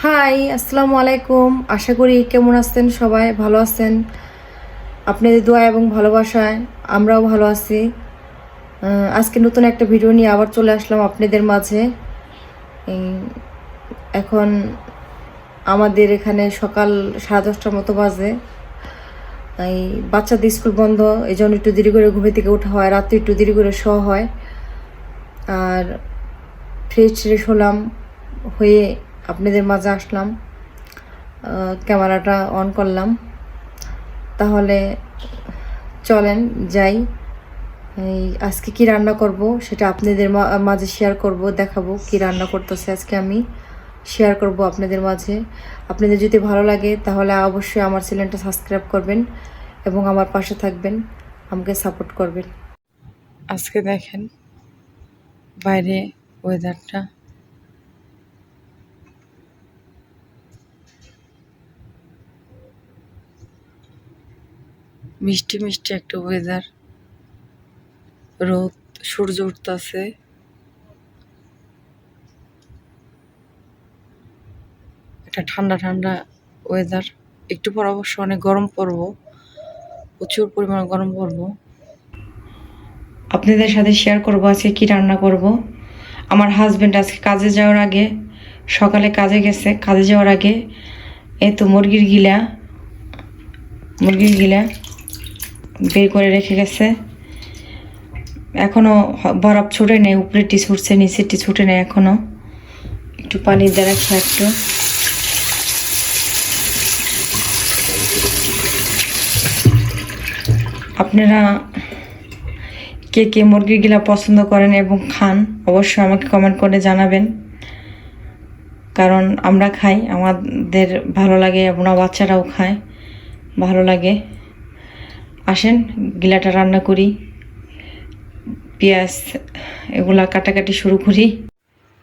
High, আসসালামু আলাইকুম। আশা করি কেমন আছেন, সবাই ভালো আছেন। আপনাদের দোয়া এবং ভালোবাসায় আমরাও ভালো আছি। আজকে নতুন একটা ভিডিও নিয়ে আবার চলে আসলাম আপনাদের মাঝে। এখন আমাদের এখানে সকাল 10:30টার মতো বাজে। এই বাচ্চাদের স্কুল বন্ধ, এই জন্য একটু দেরি করে ঘুমে থেকে ওঠা হয়, রাত্রে একটু দেরি করে শোয়া হয়। আর ফ্রেশ ট্রেশ হলাম, হয়ে আপনাদের মাঝে আসলাম, ক্যামেরাটা অন করলাম। তাহলে চলেন যাই। এই আজকে কি রান্না করব সেটা আপনাদের মাঝে শেয়ার করব, দেখাবো কি রান্না করতেছে আজকে আমি, শেয়ার করব আপনাদের মাঝে। আপনাদের যদি ভালো লাগে তাহলে অবশ্যই আমার চ্যানেলটা সাবস্ক্রাইব করবেন এবং আমার পাশে থাকবেন, আমাকে সাপোর্ট করবেন। আজকে দেখেন বাইরে ওয়েদারটা, মিষ্টি মিষ্টি একটা ওয়েদার, রোদ, সূর্য উঠতেছে। একটা ঠান্ডা ঠান্ডা ওয়েদার। একটু পর অবশ্য অনেক গরম পড়বো, প্রচুর পরিমাণ গরম পড়বো। আপনাদের সাথে শেয়ার করব আজকে কি রান্না করব। আমার হাজবেন্ড আজকে কাজে যাওয়ার আগে, সকালে কাজে গেছে, কাজে যাওয়ার আগে এই তো মুরগির গিলা বের করে রেখে গেছে। এখনো বরফ ছুটে নেই, উপরেরটি ছুটছে, নিচেরটি ছুটে নেই এখনো। একটু পানি দিয়ে রাখি একটু। আপনারা কে কে মুরগির গিলা পছন্দ করেন এবং খান অবশ্যই আমাকে কমেন্ট করে জানাবেন, কারণ আমরা খাই, আমাদের ভালো লাগে এবং বাচ্চারাও খায়, ভালো লাগে। আসেন গিলাটা রান্না করি, পেঁয়াজ এগুলা কাটাকাটি শুরু করি।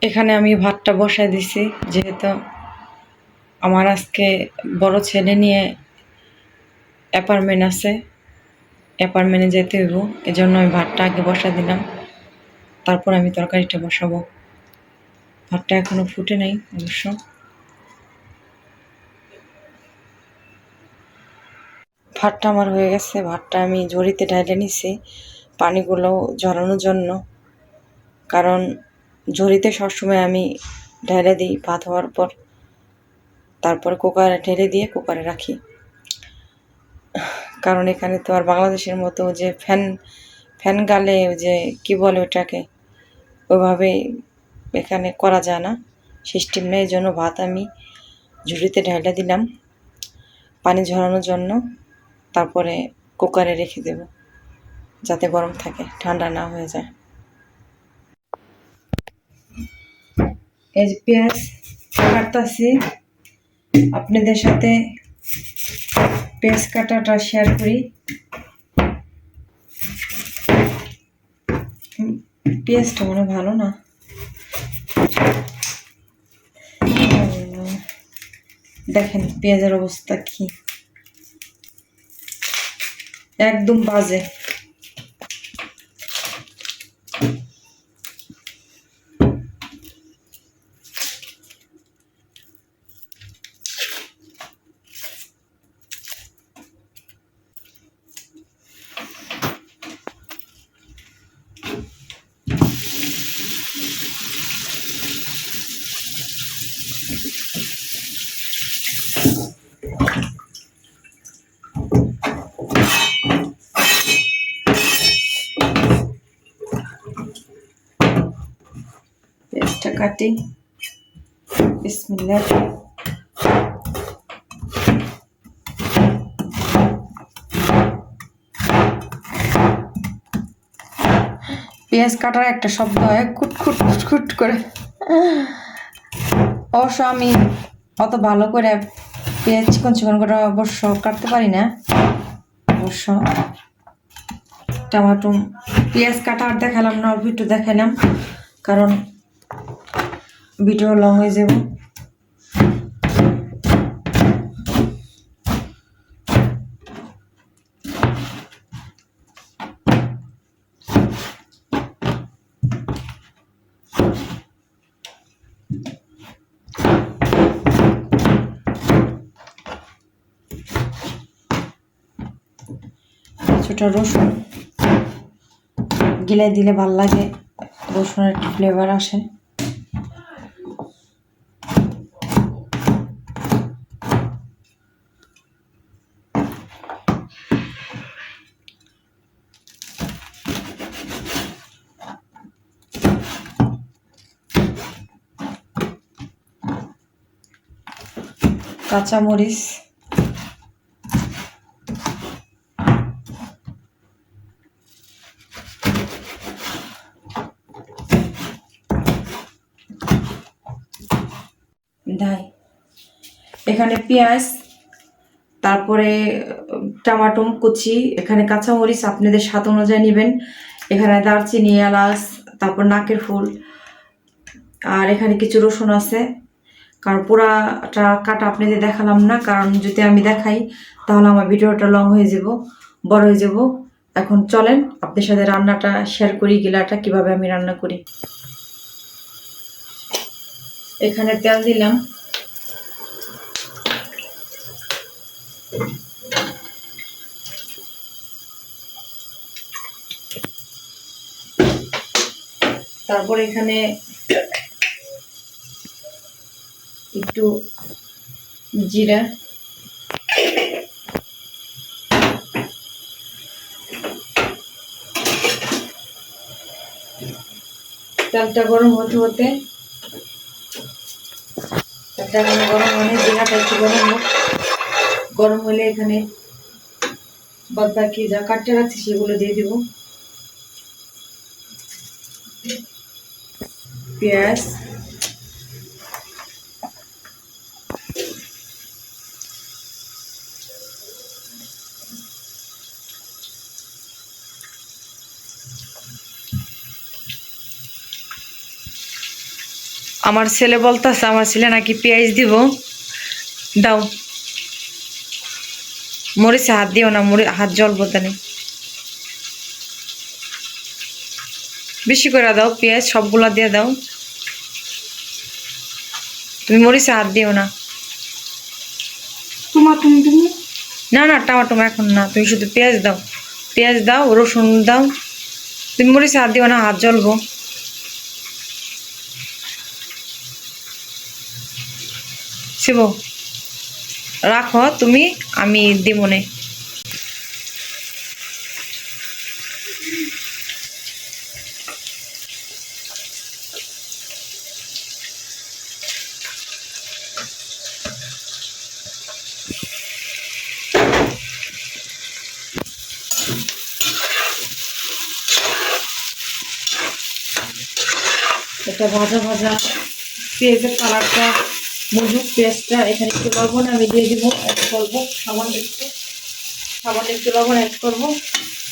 এখানে আমি ভাতটা বসায় দিছি, যেহেতু আমার আজকে বড় ছেলে নিয়ে অ্যাপার্টমেন্ট আছে, অ্যাপার্টমেন্টে যেতে হইব, এজন্য আমি ভাতটা আগে বসা দিলাম, তারপর আমি তরকারিটা বসাবো। ভাতটা এখনো ফুটে নাই অবশ্য। ভাতটা আমার হয়ে গেছে, ভাতটা আমি ঝুড়িতে ঢাইলে নিছি পানিগুলো ঝরানোর জন্য, কারণ ঝুড়িতে সবসময় আমি ঢেলে দিই ভাত হওয়ার পর, তারপর কুকারে ঢেলে দিয়ে কুকারে রাখি। কারণ এখানে তো আর বাংলাদেশের মতো যে ফ্যান ফ্যান গালে যে কি বলে ওটাকে, ওইভাবে এখানে করা যায় না, সিস্টেম নেই। এই জন্য ভাত আমি ঝুড়িতে ঢেলে দিলাম পানি ঝরানোর জন্য, তারপরে কুকারে রেখে দেব যাতে গরম থাকে, ঠান্ডা না হয়ে যায়। এই যে পেঁয়াজ কাটতেছি, আপনাদের সাথে পেঁয়াজ কাটাটা শেয়ার করি। পেঁয়াজটা মনে ভালো না, দেখেন পেঁয়াজের অবস্থা কি, একদম বাজে। পেঁয়াজটা কাটি, বিসমিল্লাহ। পেঁয়াজ কাটার একটা শব্দ হয় খুট খুট খুট করে। অবশ্য আমি অত ভালো করে পেঁয়াজ চিকন চিকন করে অবশ্য কাটতে পারি না। অবশ্য টমাটো পেঁয়াজ কাটা আর দেখালাম না, অল্প একটু দেখালাম, কারণ ভিডিও লং হয়ে যাব। কিছুটা রসুন গিলে দিলে ভাল লাগে, রসুনের একটা ফ্লেভার আসে। কাঁচামরিচ, এখানে পেঁয়াজ, তারপরে টমেটো কুচি, এখানে কাঁচামরিচ আপনাদের স্বাদ অনুযায়ী নেবেন, এখানে দারচিনি, এলাচ, তারপর নাকের ফুল, আর এখানে কিছু রসুন আছে। কারণ পুরাটা কাটা আপনাদের দেখালাম না, কারণ যদি আমি দেখাই তাহলে আমার ভিডিওটা লং হয়ে যাব, বড় হয়ে যাব। এখন চলেন আপনাদের সাথে রান্নাটা শেয়ার করি, গিলাটা কিভাবে আমি রান্না করি। এখানে তেল দিলাম, তারপর এখানে একটু জিরা, তেলটা গরম হতে হতে গরম হলে জিরাটা একটু গরম হোক। গরম হলে এখানে বাদ বাকি যা কাটতে রাখছি সেগুলো দিয়ে দিব। পেঁয়াজ, আমার ছেলে বলতেছে, আমার ছেলে নাকি পেঁয়াজ দিব, দাও। মরিচে হাত দিও না, হাত জ্বলবো তানে। বেশি করে দাও পেঁয়াজ, সবগুলা দিয়ে দাও, তুমি মরিচে হাত দিও না। না না, টমাটো এখন না, তুমি শুধু পেঁয়াজ দাও, পেঁয়াজ দাও, রসুন দাও, তুমি মরিচে হাত দিও না, হাত জ্বলবো। শিব রাখো তুমি, আমি দিমনে। এটা ভাজা ভাজা পেঁয়াজের কালারটা মজুক, পেঁয়াজটা এখানে একটু লবণ আমি দিয়ে দিব, অ্যাড করবো সামান্য একটু লবণ অ্যাড করবো।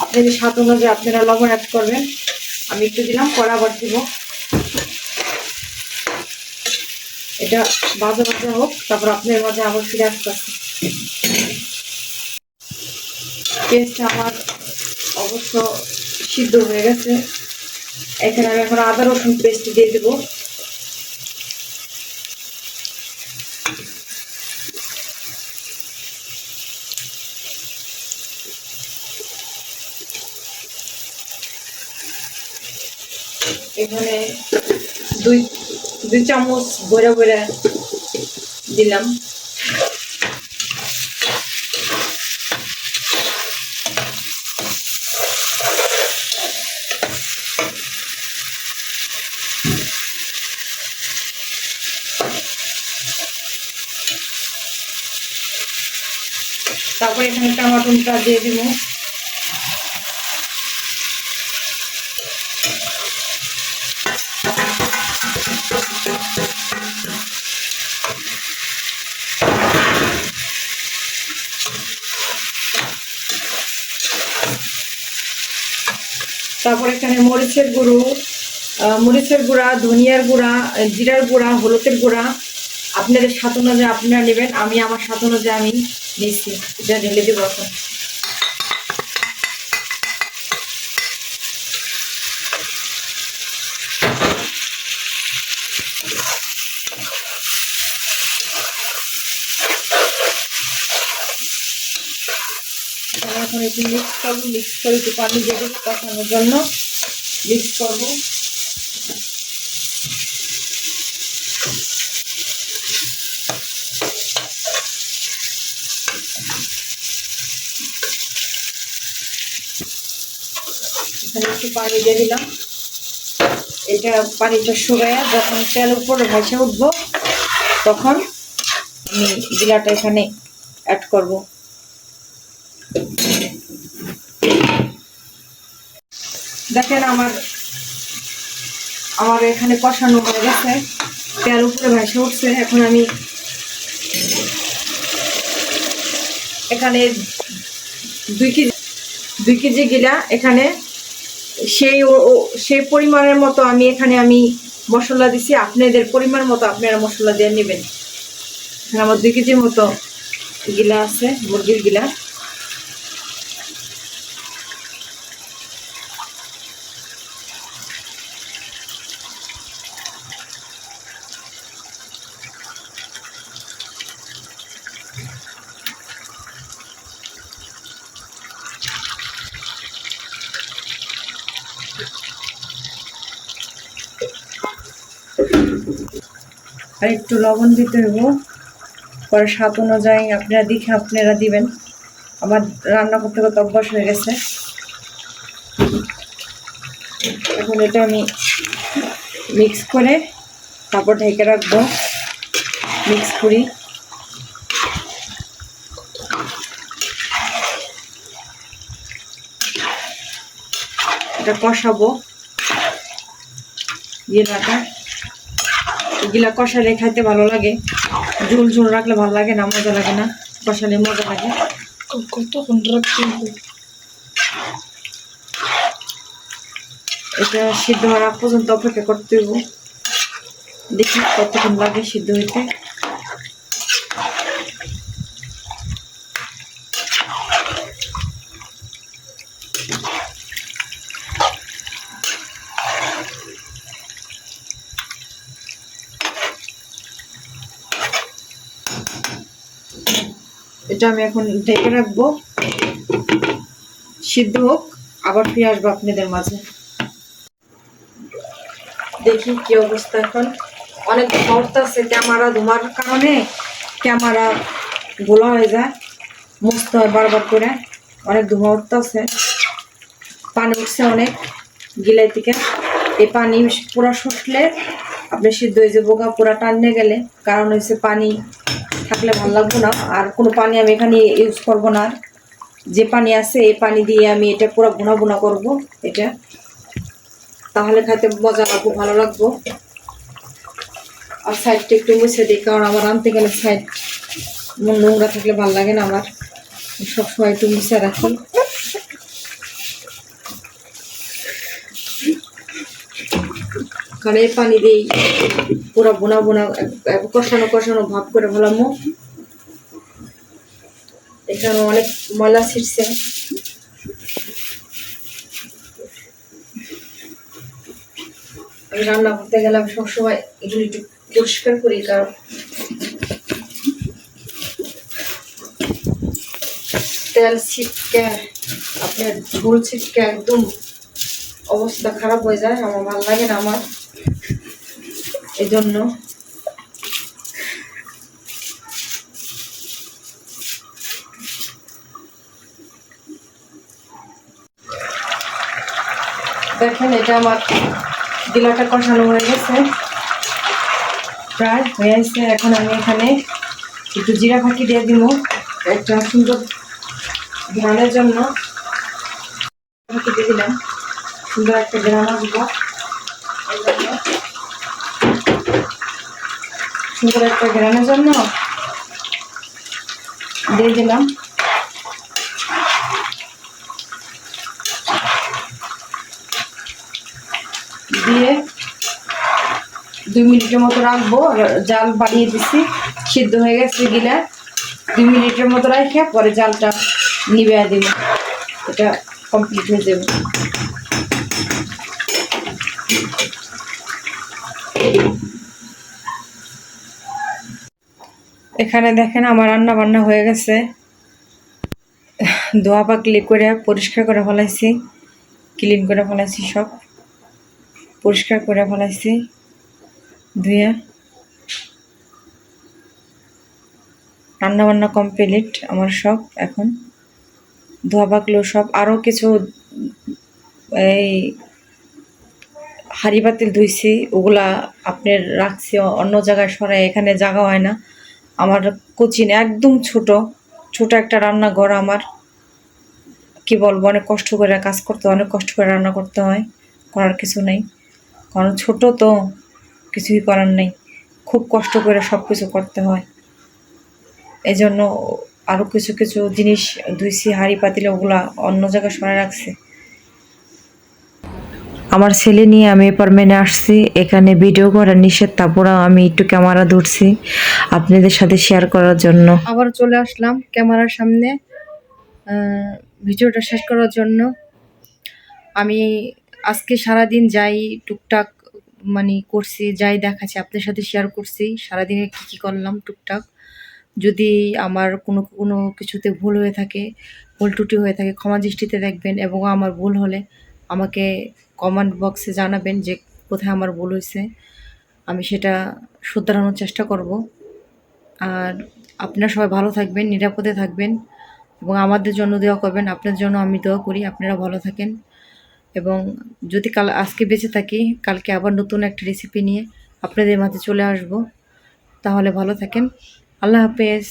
আপনাদের স্বাদ অনুযায়ী আপনারা লবণ অ্যাড করবেন। আমি একটু দিলাম, পরে আবার দিব। এটা ভাজা ভাজা হোক, তারপর আপনার মাঝে আবার ফিরে আসতে আসতে। পেঁয়াজটা আমার অবশ্য সিদ্ধ হয়ে গেছে। এখানে আমি এখন আদা রসুন পেস্ট দিয়ে দেবো। এখানে দুই চামচ বইরা বইরা দিলাম। তারপর এখানে টমাটোটা দিয়ে দিব। তারপর এখানে মরিচের গুঁড়া, ধনিয়ার গুঁড়া, জিরার গুঁড়া, হলুদের গুঁড়া আপনাদের স্বাদ অনুযায়ী আপনারা নেবেন। আমি আমার স্বাদ অনুযায়ী আমি দিচ্ছি, এটা ঢেলে দেবো এখন। এখন একটু মিক্স করবো, মিক্স করে একটু পানি দিয়ে দেবো কষানোর জন্য মিক্স করবো। এখানে একটু পানি দিয়ে দিলাম। এটা পানিটা শুকায়া যখন তেল উপরে ভেসে উঠবো তখন আমি গিলাটা এখানে অ্যাড করব। দেখেন আমার এখানে কষানো হয়ে গেছে, তেল উপরে ভেসে উঠছে। এখন আমি এখানে 2 কেজি গিলা এখানে সেই পরিমাণের মতো আমি এখানে মশলা দিছি। আপনাদের পরিমাণ মতো আপনারা মশলা দিয়ে নেবেন। আমার 2 কেজির মতো গিলা আছে, মুরগির গিলা। আর একটু লবণ দিতে হইব, পরে স্বাদ অনুযায়ী আপনারা দেখে আপনারা দিবেন। আমার রান্না করতে করতে অভ্যাস হয়ে গেছে। এখন এটা আমি মিক্স করে তারপর ঢেকে রাখবো। মিক্স করি, এটা কষাবো। গিলা কষালে খাইতে ভালো লাগে, ঝোল ঝোল রাখলে ভালো লাগে না, মজা লাগে না। কষালে মজা লাগে। কতক্ষণ রাখতে হবে? এটা সিদ্ধ হওয়ার আগ পর্যন্ত অপেক্ষা করতে হইব। দেখি কতক্ষণ লাগে সিদ্ধ হইতে। এটা আমি এখন ঢেকে রাখবো, সিদ্ধ হোক, আবার ফিরে আসবো আপনাদের মাঝে। দেখি কি অবস্থা। এখন অনেক ধোঁয়া আছে, ক্যামেরা ধোঁয়ার কারণে ক্যামেরা গোলা হয়ে যায়, মুছতে হয় বারবার করে। অনেক ধোঁয়া উঠতেছে, পানি উঠছে অনেক গিলাই থেকে। এই পানি পুরা শুকলে আপনি সিদ্ধ হয়ে যাবো, পুরা টানে গেলে। কারণ হচ্ছে পানি থাকলে ভালো লাগবে না। আর কোনো পানি আমি এখানে ইউজ করব না। যে পানি আছে এই পানি দিয়ে আমি এটা পুরো ভুনা ভুনা করবো। এটা তাহলে খাইতে মজা লাগবো, ভালো লাগবো। আর সাইডটা একটু মুছে দিই, কারণ আমার আনতে গেলে সাইড নোংরা থাকলে ভালো লাগে না। আমার সবসময় একটু মুছে রাখি। কারণ এই পানি দিয়েই পুরো বোনা বোনা কষানো কষানো ভাব করে ভালামো। এখানে অনেক ময়লা ছিটছে। আমি রান্না করতে গেলে আমি সবসময় এগুলো একটু পরিষ্কার করি, কারণ তেল ছিটকে আপনার ঝোল ছিটকে একদম অবস্থা খারাপ হয়ে যায়। আমার ভালো লাগে না আমার, এই জন্য। দেখেন এটা আমার গিলাটা কষানো হয়ে গেছে, প্রায় হয়ে গেছে। এখন আমি এখানে একটু জিরা ফাঁকি দিয়ে দিব একটা সুন্দর ঘ্রাণের জন্য। ফাঁকি দিয়ে দিলাম, সুন্দর একটা ঘ্রাণ আসবো। সুন্দর একটা ঘ্রাণের জন্য দিয়ে দিলাম। দিয়ে 2 মিনিটের মতো রাখবো। জাল বাড়িয়ে দিছি, সিদ্ধ হয়ে গেছে গিলা। 2 মিনিটের মতো রাখে পরে জালটা নিবে দিব। এটা কমপ্লিট হয়ে যাবে। এখানে দেখেন আমার রান্না বান্না হয়ে গেছে। ধোয়া পাকলি করে পরিষ্কার করে ফেলাইছি, ক্লিন করে ফেলাইছি, সব পরিষ্কার করে ফেলাইছি ধুয়ে। রান্না বান্না কমপ্লিট আমার সব। এখন ধোয়া পাকলো সব। আরও কিছু এই হাঁড়ি পাতিল ধুইছি, ওগুলা আপনার রাখছি অন্য জায়গায় সরাই, এখানে জায়গা হয় না। আমার কোচিন একদম ছোট ছোট একটা রান্নাঘর আমার, কি বলবো, অনেক কষ্ট করে কাজ করতে হয়, অনেক কষ্ট করে রান্না করতে হয়, করার কিছু নেই, কারণ ছোট তো কিছুই করার নেই, খুব কষ্ট করে সব কিছু করতে হয়। এই জন্য আরও কিছু কিছু জিনিস ধুইছি, হাঁড়ি পাতিলে ওগুলা অন্য জায়গায় সরাই রাখছি। আমার ছেলে নিয়ে আমি অ্যাপার্টমেন্টে আসছি, এখানে ভিডিও করা নিষেধ, তারপরেও আমি একটু ক্যামেরা ধরছি আপনাদের সাথে শেয়ার করার জন্য। আবার চলে আসলাম ক্যামেরার সামনে ভিডিওটা শেষ করার জন্য। আমি আজকে সারাদিন যাই টুকটাক মানে করছি, যাই দেখাচ্ছি আপনাদের সাথে শেয়ার করছি, সারাদিনে কী কী করলাম টুকটাক। যদি আমার কোনো কোনো কিছুতে ভুল হয়ে থাকে, ভুল ত্রুটি হয়ে থাকে, ক্ষমা দৃষ্টিতে দেখবেন, এবং আমার ভুল হলে আমাকে কমেন্ট বক্সে জানাবেন যে কোথায় আমার ভুল হয়েছে, আমি সেটা শুধরানোর চেষ্টা করব। আর আপনারা সবাই ভালো থাকবেন, নিরাপদে থাকবেন, এবং আমাদের জন্য দোয়া করবেন। আপনার জন্য আমি দোয়া করি আপনারা ভালো থাকেন। এবং যদি আজকে বেঁচে থাকি, কালকে আবার নতুন একটা রেসিপি নিয়ে আপনাদের মাঝে চলে আসব। তাহলে ভালো থাকেন। আল্লাহ হাফেজ।